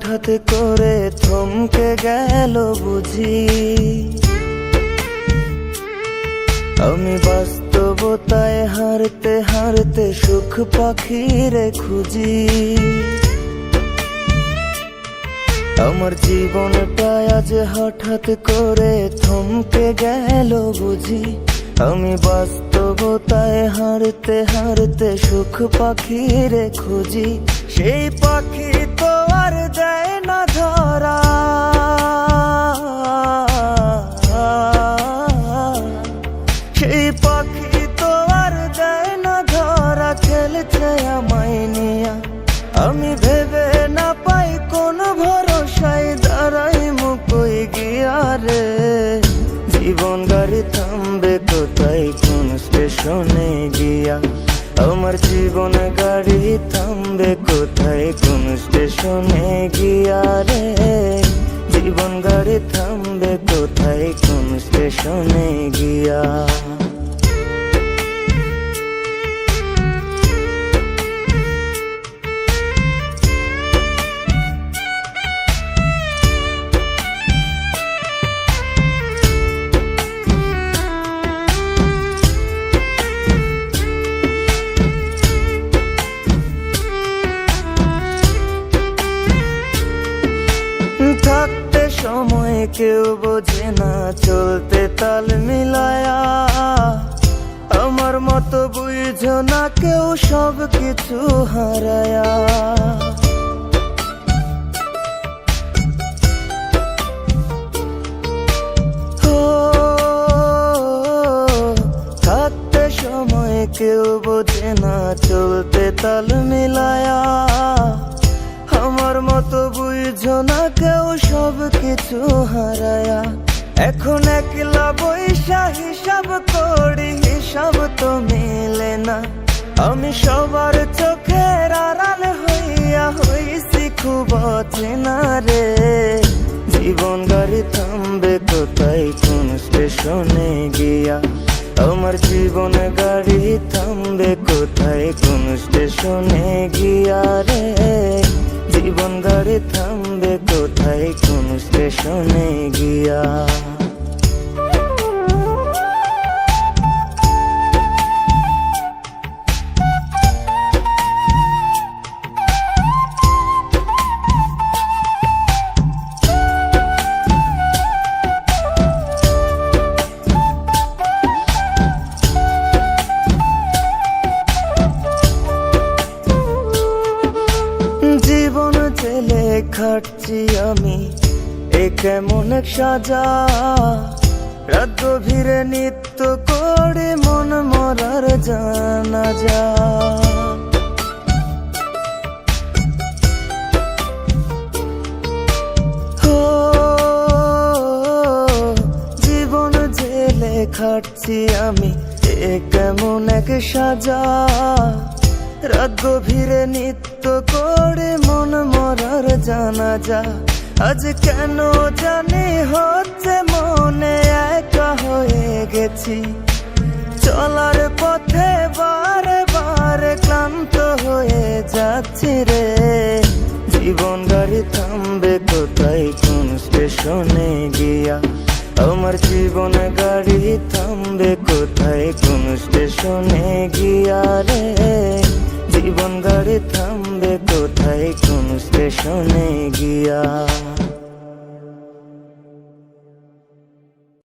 হঠাৎ করে থমকে গেল বুঝি। আমি বাস্তবতায় হারতে হারতে সুখ পাখিরে খুঁজি। আমার জীবনটা আজ হঠাৎ করে থমকে গেল বুঝি। আমি বাস্তবতায় হারতে হারতে সুখ পাখিরে খুঁজি। সেই পাখি তো আর দেয় না ধরা, সেই পাখি তো আর দেয় না ধরা। খেলছে আমায় নিয়া, আমি ভেবে না পাই কোন ভরসায় দাঁড়াই মুকই গিয়া রে। জীবন গাড়ি থামবে কোথায় কোন স্টেশনে গিয়া। আমার জীবন গাড়ি থামবে কোথায় কোন স্টেশনে গিয়া রে। জীবন গাড়ি থামবে কোথায় কোন স্টেশনে গিয়া। থাকতে সময় কেউ বোঝে না, চলতে তাল মিলায়া। আমার মতো বুঝো না কেউ সব কিছু হারায়া। থাকতে সময় কেউ বোঝে না, চলতে তাল মিলায়া। আমার মতো বুঝো না কেউ সব কিছু হারায়া। এখন একলা বৈশা হিসাব করি, হিসাব তো মেলে না। আমি সবার চোখের আড়াল হইয়া হইছি খুব অচেনা রে। জীবন গাড়ি থামবে কোথায় কোন স্টেশনে গিয়া। আমার জীবন গাড়ি থামবে কোথায় কোন স্টেশনে গিয়া রে। জীবন গাড়ি থামবে কোথায় কোন স্টেশনে গিয়া। জীবন জেলে খাটছি আমি, এ কেমন এক সাজা। রাত গভীরে নিত্য করে মন মরার জানাজা। জীবন জেলে খাটছি আমি, এ কেমন এক সাজা। রাত গভীরে নিত্য করে মন মরার জানাজা। আজ কেন জানি হচ্ছে মনে একা হয়ে গেছি। চলার পথে বারে বারে ক্লান্ত হয়ে যাচ্ছি রে। জীবন গাড়ি থামবে কোথায় কোন স্টেশনে গিয়া। আমার জীবন গাড়ি থামবে কোথায় কোন স্টেশনে গিয়া রে। জীবন গাড়ি থামবে কোথায় কোন স্টেশনে গিয়া।